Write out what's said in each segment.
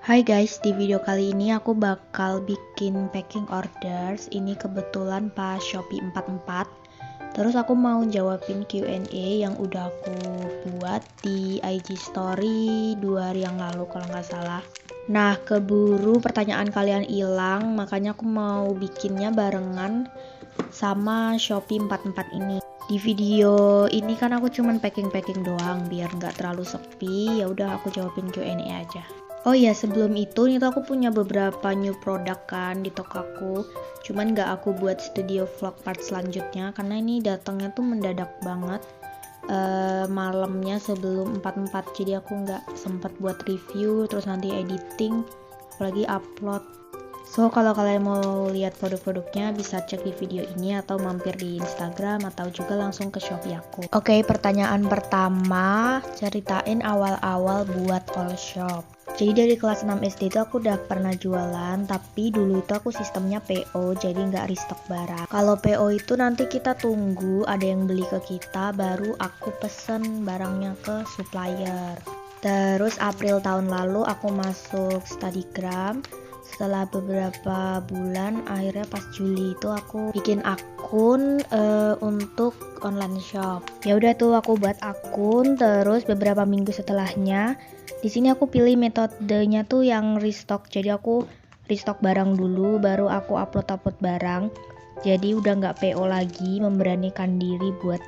Hai guys, di video kali ini aku bakal bikin packing orders. Ini kebetulan pas Shopee 44. Terus aku mau jawabin Q&A yang udah aku buat di IG story 2 hari yang lalu kalau nggak salah. Nah, keburu pertanyaan kalian hilang, makanya aku mau bikinnya barengan sama Shopee 44 ini. Di video ini kan aku cuman packing doang biar nggak terlalu sepi. Ya udah aku jawabin Q&A aja. Oh iya, sebelum itu nih tuh aku punya beberapa new product kan di toko aku. Cuman nggak aku buat studio vlog part selanjutnya karena ini datangnya tuh mendadak banget. Malamnya sebelum 44, jadi aku nggak sempat buat review terus nanti editing apalagi upload. So kalau kalian mau lihat produk-produknya bisa cek di video ini atau mampir di Instagram atau juga langsung ke Shopee aku. Oke, pertanyaan pertama, ceritain awal-awal buat all shop. Jadi dari kelas 6 SD itu aku udah pernah jualan, tapi dulu itu aku sistemnya PO, jadi nggak restock barang. Kalau PO itu nanti kita tunggu ada yang beli ke kita, baru aku pesen barangnya ke supplier. Terus April tahun lalu aku masuk Studygram. Setelah beberapa bulan, akhirnya pas Juli itu aku bikin akun untuk online shop. Ya udah tuh aku buat akun, terus beberapa minggu setelahnya di sini aku pilih metodenya tuh yang restock. Jadi aku restock barang dulu, baru aku upload barang. Jadi udah nggak PO lagi, memberanikan diri buat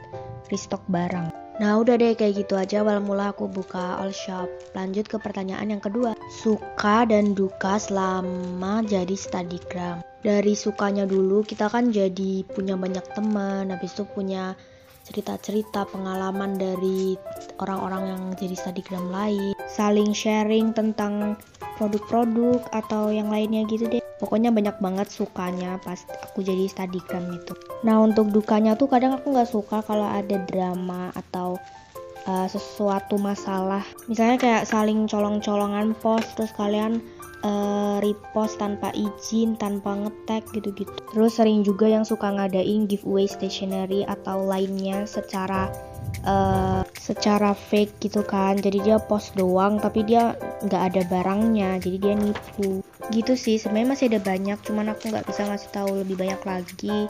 restock barang. Nah udah deh, kayak gitu aja awal mula aku buka all shop. Lanjut ke pertanyaan yang kedua, suka dan duka selama jadi Studygram. Dari sukanya dulu, kita kan jadi punya banyak teman, habis itu punya cerita-cerita pengalaman dari orang-orang yang jadi Studygram lain, saling sharing tentang produk-produk atau yang lainnya gitu deh. Pokoknya banyak banget sukanya pas aku jadi Studygram itu. Nah untuk dukanya tuh kadang aku nggak suka kalau ada drama atau sesuatu masalah. Misalnya kayak saling colong-colongan post terus kalian repost tanpa izin, tanpa nge-tag gitu-gitu. Terus sering juga yang suka ngadain giveaway stationery atau lainnya secara fake gitu kan. Jadi dia post doang tapi dia nggak ada barangnya, jadi dia nipu. Gitu sih, sebenarnya masih ada banyak, cuman aku nggak bisa ngasih tahu lebih banyak lagi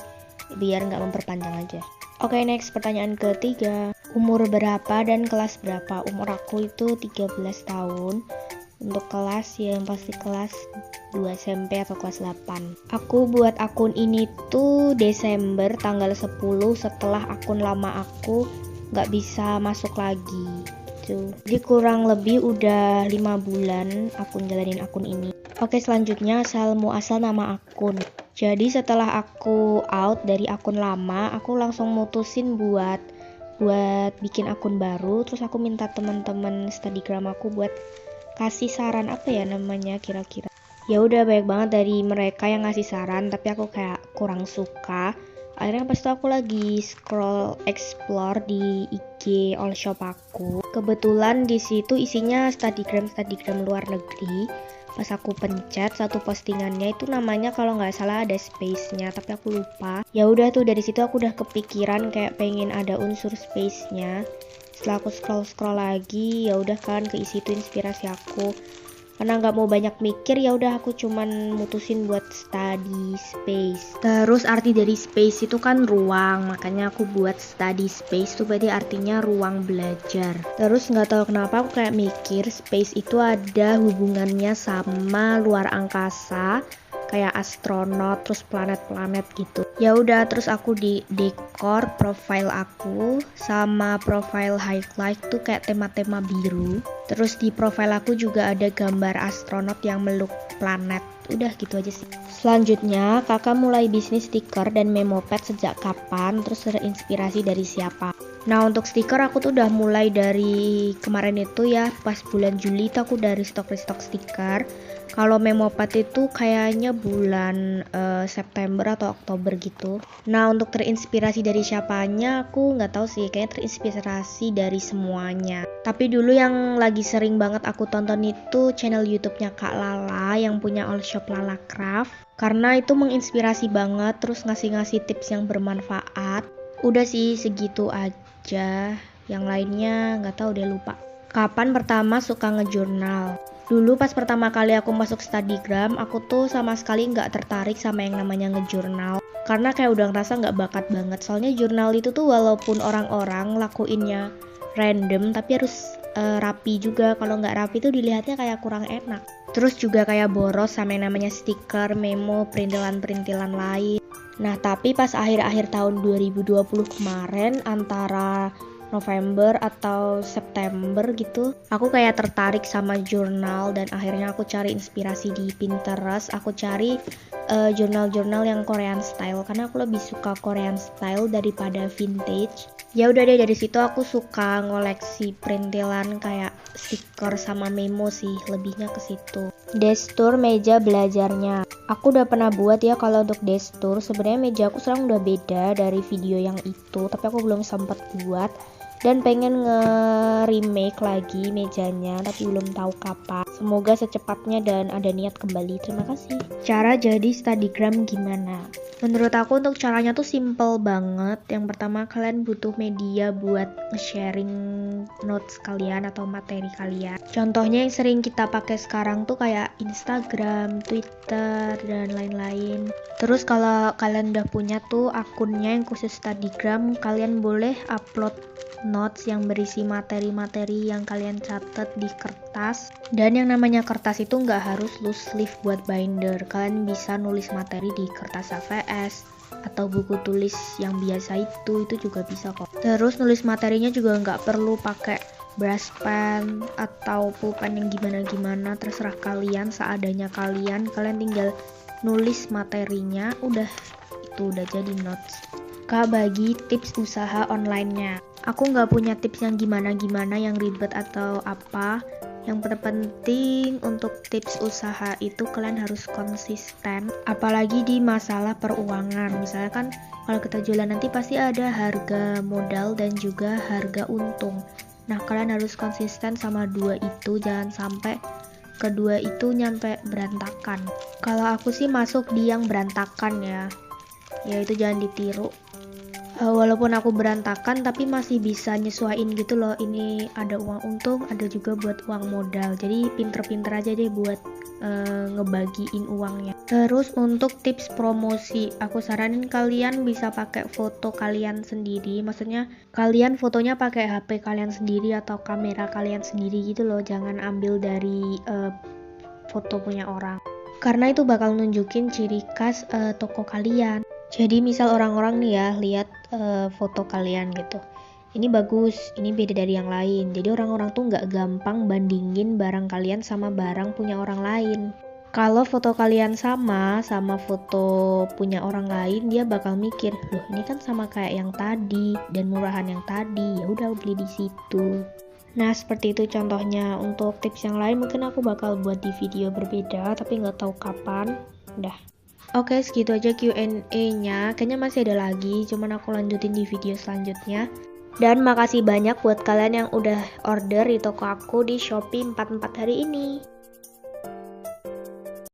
biar nggak memperpanjang aja. Oke, next pertanyaan ketiga. Umur berapa dan kelas berapa? Umur aku itu 13 tahun. Untuk kelas yang pasti kelas 2 SMP atau kelas 8. Aku buat akun ini tuh Desember tanggal 10 setelah akun lama aku nggak bisa masuk lagi. Jadi kurang lebih udah 5 bulan aku jalanin akun ini. Oke, selanjutnya asal muasal nama akun. Jadi setelah aku out dari akun lama, aku langsung mutusin buat bikin akun baru. Terus aku minta teman-teman Studygram aku buat kasih saran apa ya namanya kira-kira. Ya udah banyak banget dari mereka yang ngasih saran, tapi aku kayak kurang suka. Akhirnya pas itu aku lagi scroll explore di IG all shop aku. Kebetulan di situ isinya Studygram luar negeri. Pas aku pencet satu postingannya itu namanya kalau nggak salah ada space-nya, tapi aku lupa. Ya udah tuh dari situ aku udah kepikiran kayak pengen ada unsur space-nya. Setelah aku scroll lagi, ya udah kan keisi itu inspirasi aku. Karena nggak mau banyak mikir, ya udah aku cuman mutusin buat study space. Terus arti dari space itu kan ruang, makanya aku buat study space itu berarti artinya ruang belajar. Terus nggak tahu kenapa aku kayak mikir space itu ada hubungannya sama luar angkasa, kayak astronot terus planet-planet gitu. Ya udah terus aku di dekor profile aku sama profile highlight tuh kayak tema-tema biru. Terus di profile aku juga ada gambar astronot yang meluk planet. Udah gitu aja sih. Selanjutnya, kakak mulai bisnis stiker dan memopad sejak kapan? Terus terinspirasi dari siapa? Nah untuk stiker aku tuh udah mulai dari kemarin itu ya, pas bulan Juli itu aku udah restock stiker. Kalau memopad itu kayaknya bulan September atau Oktober gitu. Nah untuk terinspirasi dari siapanya aku nggak tahu sih, kayaknya terinspirasi dari semuanya. Tapi dulu yang lagi sering banget aku tonton itu channel YouTube-nya Kak Lala yang punya all shop Lala Craft. Karena itu menginspirasi banget, terus ngasih tips yang bermanfaat. Udah sih segitu aja, yang lainnya nggak tahu deh, lupa. Kapan pertama suka ngejurnal? Dulu pas pertama kali aku masuk Studygram, aku tuh sama sekali nggak tertarik sama yang namanya ngejurnal. Karena kayak udah ngerasa nggak bakat banget. Soalnya jurnal itu tuh walaupun orang-orang lakuinnya random, tapi harus rapi juga. Kalau nggak rapi tuh dilihatnya kayak kurang enak. Terus juga kayak boros sama yang namanya stiker, memo, perintilan-perintilan lain. Nah, tapi pas akhir-akhir tahun 2020 kemarin, antara November atau September gitu, aku kayak tertarik sama jurnal dan akhirnya aku cari inspirasi di Pinterest. Aku cari jurnal-jurnal yang Korean style karena aku lebih suka Korean style daripada vintage. Ya udah deh, dari situ aku suka ngoleksi perintilan kayak stiker sama memo sih, lebihnya ke situ. Destur meja belajarnya. Aku udah pernah buat ya kalau untuk destur. Sebenarnya meja aku sekarang udah beda dari video yang itu, tapi aku belum sempat buat dan pengen nge-remake lagi mejanya, tapi belum tahu kapan. Semoga secepatnya dan ada niat kembali. Terima kasih. Cara jadi Studygram gimana? Menurut aku untuk caranya tuh simple banget. Yang pertama, kalian butuh media buat nge-sharing notes kalian atau materi kalian. Contohnya yang sering kita pakai sekarang tuh kayak Instagram, Twitter, dan lain-lain. Terus kalau kalian udah punya tuh akunnya yang khusus Studygram, kalian boleh upload notes yang berisi materi-materi yang kalian catat di kertas. Dan yang namanya kertas itu nggak harus loose leaf buat binder. Kalian bisa nulis materi di kertas HVS atau buku tulis yang biasa itu juga bisa kok. Terus nulis materinya juga nggak perlu pakai brush pen atau pulpen yang gimana-gimana, terserah kalian, seadanya kalian tinggal nulis materinya, udah itu udah jadi notes. Kak, bagi tips usaha online-nya. Aku nggak punya tips yang gimana-gimana yang ribet atau apa. Yang terpenting untuk tips usaha itu kalian harus konsisten. Apalagi di masalah peruangan. Misalnya kan kalau kita jualan nanti pasti ada harga modal dan juga harga untung. Nah, kalian harus konsisten sama dua itu. Jangan sampai kedua itu nyampe berantakan. Kalau aku sih masuk di yang berantakan ya. Ya itu jangan ditiru. Walaupun aku berantakan tapi masih bisa nyesuaiin gitu loh, ini ada uang untung, ada juga buat uang modal, jadi pinter-pinter aja deh buat ngebagiin uangnya. Terus untuk tips promosi, aku saranin kalian bisa pakai foto kalian sendiri, maksudnya kalian fotonya pakai HP kalian sendiri atau kamera kalian sendiri gitu loh, jangan ambil dari foto punya orang, karena itu bakal nunjukin ciri khas toko kalian. Jadi misal orang-orang nih ya lihat foto kalian gitu, ini bagus, ini beda dari yang lain. Jadi orang-orang tuh nggak gampang bandingin barang kalian sama barang punya orang lain. Kalau foto kalian sama foto punya orang lain, dia bakal mikir, loh ini kan sama kayak yang tadi dan murahan yang tadi, ya udah beli di situ. Nah seperti itu contohnya. Untuk tips yang lain mungkin aku bakal buat di video berbeda, tapi nggak tahu kapan. Udah. Oke, segitu aja Q&A-nya. Kayaknya masih ada lagi, cuman aku lanjutin di video selanjutnya. Dan makasih banyak buat kalian yang udah order di toko aku di Shopee 44 hari ini.